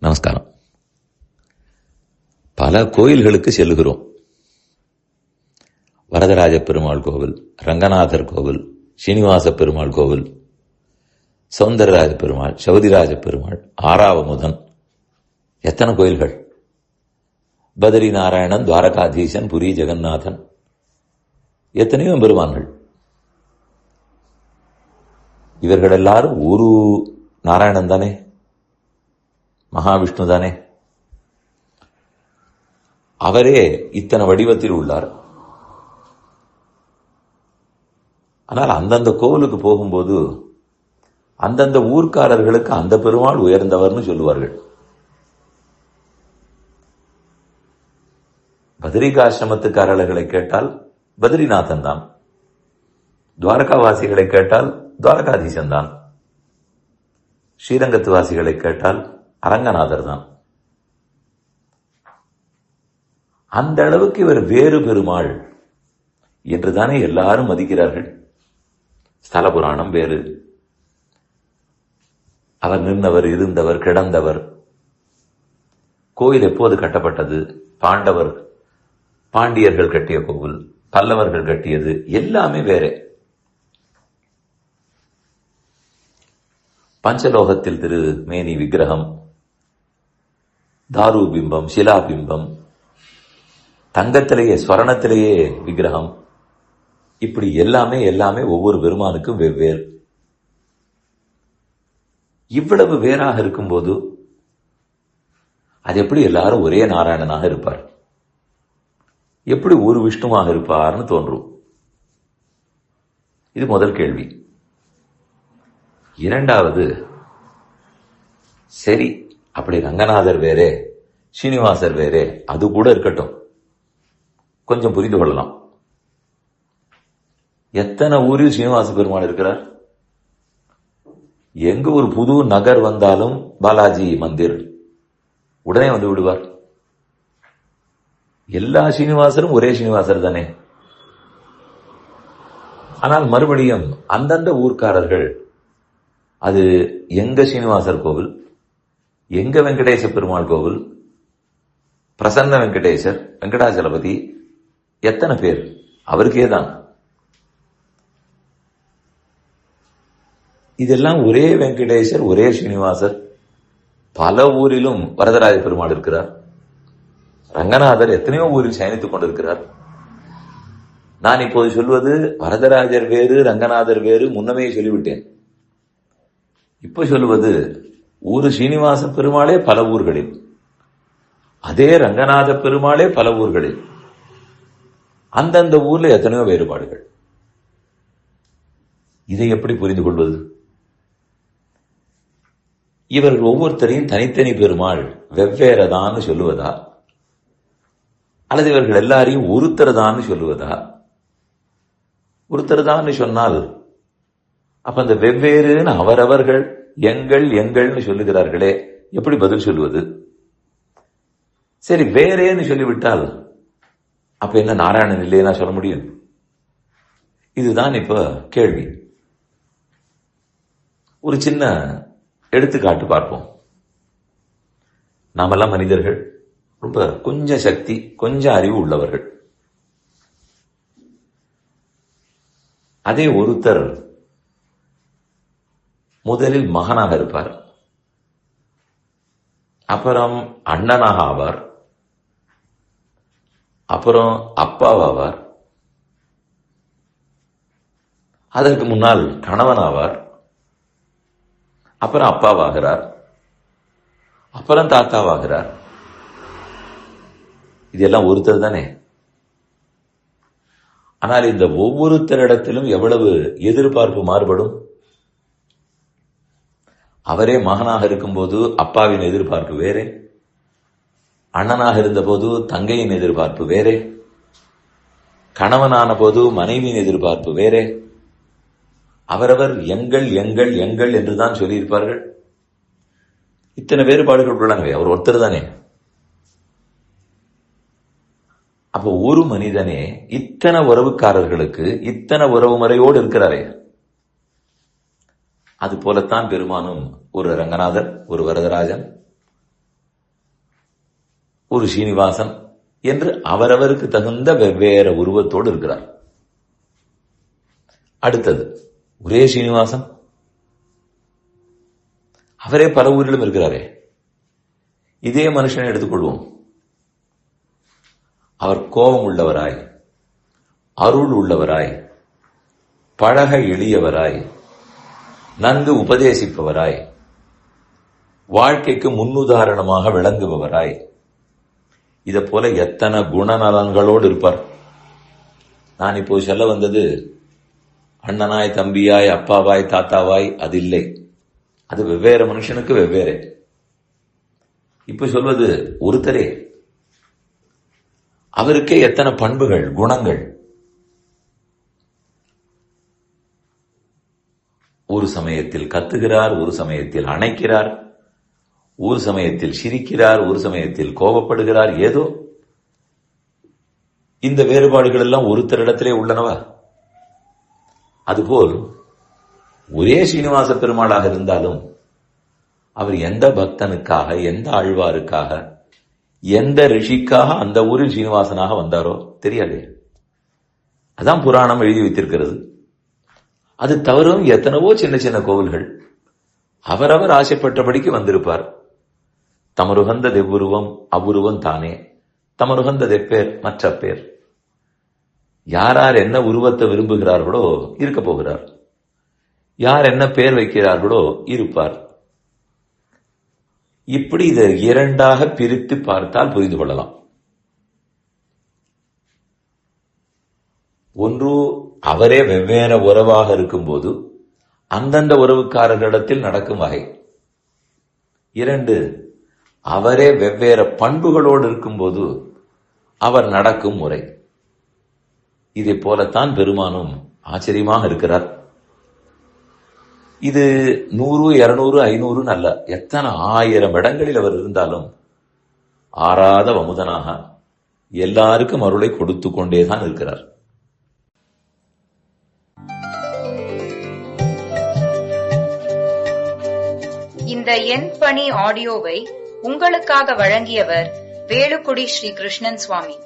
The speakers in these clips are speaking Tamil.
நமஸ்காரம். பல கோயில்களுக்கு செல்லுகிறோம். வரதராஜ பெருமாள் கோவில், ரங்கநாதர் கோவில், ஸ்ரீனிவாச பெருமாள் கோவில், சௌந்தரராஜ பெருமாள், சௌதிராஜ பெருமாள், ஆறாவமுதன், எத்தனை கோயில்கள்! பத்ரி நாராயணன், துவாரகாதீசன், புரி ஜெகநாதன், எத்தனையோ பெருமான்கள். இவர்கள் எல்லாரும் ஒரு நாராயணன் தானே, மகாவிஷ்ணு தானே. அவரே இத்தனை வடிவத்தில் உள்ளார். ஆனால் அந்தந்த கோவிலுக்கு போகும்போது அந்தந்த ஊர்க்காரர்களுக்கு அந்த பெருமாள் உயர்ந்தவர்னு சொல்லுவார்கள். பத்ரிகாசிரமத்துக்காரர்களை கேட்டால் பத்ரிநாதன் தான், துவாரகாவாசிகளை கேட்டால் துவாரகாதீசன் தான், ஸ்ரீரங்கத்து வாசிகளை கேட்டால் அரங்கநாதர் தான். அந்த அளவுக்கு இவர் வேறு பெருமாள் என்றுதானே எல்லாரும் மதிக்கிறார்கள். ஸ்தல புராணம் வேறு, அவர் நின்றவர், இருந்தவர், கிடந்தவர், கோயில் எப்போது கட்டப்பட்டது, பாண்டியர்கள் கட்டிய கோவில், பல்லவர்கள் கட்டியது, எல்லாமே வேறே. பஞ்சலோகத்தில் திரு மேனி விக்கிரகம், தாரு பிம்பம், சிலா பிம்பம், தங்கத்திலேயே ஸ்வரணத்திலேயே விக்கிரகம், இப்படி எல்லாமே ஒவ்வொரு பெருமானுக்கும் வெவ்வேறு. இவ்வளவு வேறாக இருக்கும்போது அது எப்படி எல்லாரும் ஒரே நாராயணனாக இருப்பார்? எப்படி ஒரு விஷ்ணுவாக இருப்பார்னு தோன்றும். இது முதல் கேள்வி. இரண்டாவது, சரி, அப்படி ரங்கநாதர் வேறே, ஸ்ரீனிவாசர் வேறே, அது கூட இருக்கட்டும், கொஞ்சம் புரிந்து கொள்ளலாம். எத்தனை ஊரில் ஸ்ரீனிவாச பெருமாள் இருக்கிறார்? எங்க ஒரு புது நகர் வந்தாலும் பாலாஜி மந்திர் உடனே வந்து விடுவார். எல்லா ஸ்ரீனிவாசரும் ஒரே ஸ்ரீனிவாசர் தானே. ஆனால் மறுபடியும் அந்தந்த ஊர்க்காரர்கள் அது எங்க ஸ்ரீனிவாசர் கோவில், எங்க வெங்கடேச பெருமாள் கோவில், பிரசன்ன வெங்கடேசர், வெங்கடாச்சலபதி, எத்தனை பேர் அவருக்கே தான். இதெல்லாம் ஒரே வெங்கடேசர், ஒரே ஸ்ரீனிவாசர். பல ஊரிலும் வரதராஜ பெருமாள் இருக்கிறார். ரங்கநாதர் எத்தனையோ ஊரில் சயனித்துக் கொண்டிருக்கிறார். நான் இப்போது சொல்வது வரதராஜர் வேறு, ரங்கநாதர் வேறு முன்னமே சொல்லிவிட்டேன். இப்ப சொல்லுவது ஒரு ஸ்ரீனிவாச பெருமாளே பல ஊர்களில், அதே ரங்கநாத பெருமாளே பல ஊர்களில், அந்தந்த ஊர்ல எத்தனையோ வேறுபாடுகள். இதை எப்படி புரிந்து கொள்வது? இவர்கள் ஒவ்வொருத்தரையும் தனித்தனி பெருமாள் வெவ்வேறதான்னு சொல்லுவதா, அல்லது இவர்கள் எல்லாரையும் ஒருத்தரதான்னு சொல்லுவதா? ஒருத்தரதான்னு சொன்னால் அப்ப அந்த வெவ்வேறுன்னு அவரவர்கள் எங்கள்னு சொல்லுகிறார்களே, எப்படி பதில் சொல்லுவது? சரி, வேறேன்னு சொல்லிவிட்டால் அப்ப என்ன நாராயணன் இல்லையா சொல்ல முடியும்? இதுதான் இப்ப கேள்வி. ஒரு சின்ன எடுத்துக்காட்டு பார்ப்போம். நாமெல்லாம் மனிதர்கள், ரொம்ப கொஞ்சம் சக்தி, கொஞ்சம் அறிவு உள்ளவர்கள். அதே ஒருத்தர் முதலில் மகனாக இருப்பார், அப்புறம் அண்ணனாக ஆவார், அப்புறம் அப்பாவாவார், அதற்கு முன்னால் கணவனாவார், அப்புறம் அப்பாவாகிறார், அப்புறம் தாத்தாவாகிறார். இதெல்லாம் ஒருத்தர் தானே. ஆனால் இந்த ஒவ்வொருத்தரிடத்திலும் எவ்வளவு எதிர்பார்ப்பு மாறுபடும். அவரே மகனாக இருக்கும்போது அப்பாவின் எதிர்பார்ப்பு வேறே, அண்ணனாக இருந்த போது தங்கையின் எதிர்பார்ப்பு வேறே, கணவனான போது மனைவியின் எதிர்பார்ப்பு வேறே. அவரவர் எங்கள் என்றுதான் சொல்லியிருப்பார்கள். இத்தனை வேறுபாடுகள் உள்ளனவே, அவர் ஒருத்தர் தானே. அப்போ ஒரு மனிதனே இத்தனை உறவுக்காரர்களுக்கு இத்தனை உறவு முறையோடு இருக்கிறாரே, அது போலத்தான் பெருமானும் ஒரு ரங்கநாதர், ஒரு வரதராஜன், ஒரு ஸ்ரீனிவாசன் என்று அவரவருக்கு தகுந்த வெவ்வேறு உருவத்தோடு இருக்கிறார். அடுத்தது ஒரே ஸ்ரீனிவாசன், அவரே பல ஊரிலும் இருக்கிறாரே. இதே மனுஷனை எடுத்துக்கொள்வோம். அவர் கோபம் உள்ளவராய், அருள் உள்ளவராய், பழக எளியவராய், நன்கு உபதேசிப்பவராய், வாழ்க்கைக்கு முன்னுதாரணமாக விளங்குபவராய், இதை போல எத்தனை குணநலன்களோடு இருப்பார். நான் இப்போ சொல்ல வந்தது அண்ணனாய், தம்பியாய், அப்பாவாய், தாத்தாவாய், அது இல்லை. அது வெவ்வேறு மனுஷனுக்கு வெவ்வேறு. இப்ப சொல்வது ஒருத்தரே, அவருக்கே எத்தனை பண்புகள், குணங்கள். ஒரு சமயத்தில் கத்துகிறார், ஒரு சமயத்தில் அணைக்கிறார், ஒரு சமயத்தில் சிரிக்கிறார், ஒரு சமயத்தில் கோபப்படுகிறார். ஏதோ இந்த வேறுபாடுகள் எல்லாம் ஒருத்தரிடத்திலே உள்ளனவா? அதுபோல் ஒரே ஸ்ரீனிவாச பெருமாளாக இருந்தாலும் அவர் எந்த பக்தனுக்காக, எந்த ஆழ்வாருக்காக, எந்த ரிஷிக்காக அந்த ஊரில் ஸ்ரீனிவாசனாக வந்தாரோ தெரியாது. அதான் புராணம் எழுதி வைத்திருக்கிறது. அது தவறும் எத்தனவோ சின்ன சின்ன கோவில்கள் அவரவர் ஆசைப்பட்டபடிக்கு வந்திருப்பார். தமருகந்த தெவ்வுருவம் அவ்வுருவம் தானே, தமருகந்த தெப்பேர் மற்ற பேர். யார் என்ன உருவத்தை விரும்புகிறார்களோ இருக்க போகிறார், யார் என்ன பேர் வைக்கிறார்களோ இருப்பார். இப்படி இதை இரண்டாக பிரித்து பார்த்தால் புரிந்து கொள்ளலாம். ஒன்று, அவரே வெவ்வேறு உறவாக இருக்கும்போது அந்தந்த உறவுக்காரர்களிடத்தில் நடக்கும் வகை. இரண்டு, அவரே வெவ்வேறு பண்புகளோடு இருக்கும்போது அவர் நடக்கும் முறை. இதை போலத்தான் பெருமானும் ஆச்சரியமாக இருக்கிறார். இது 100, 200, 500 அல்ல, எத்தனை 1000 இடங்களில் அவர் இருந்தாலும் ஆறாத வமுதனாக எல்லாருக்கும் அருளை கொடுத்து கொண்டேதான் இருக்கிறார். இந்த என் பணி ஆடியோவை உங்களுக்காக வழங்கியவர் வேலுக்குடி ஸ்ரீ கிருஷ்ணன் சுவாமி.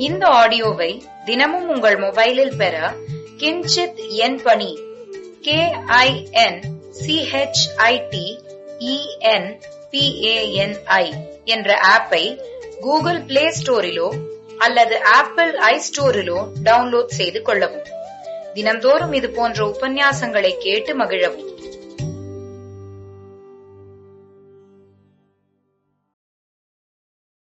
இந்த ஆடியோவை தினமும் உங்கள் மொபைலில் பெற கிஞ்சித் என் பணி KINCHITENPANI என்ற ஆப்பை கூகுள் பிளே ஸ்டோரிலோ அல்லது ஆப்பிள் ஐஸ்டோரிலோ டவுன்லோட் செய்து கொள்ளவும். தினம்தோறும் இது போன்ற உபன்யாசங்களை கேட்டு மகிழவும்.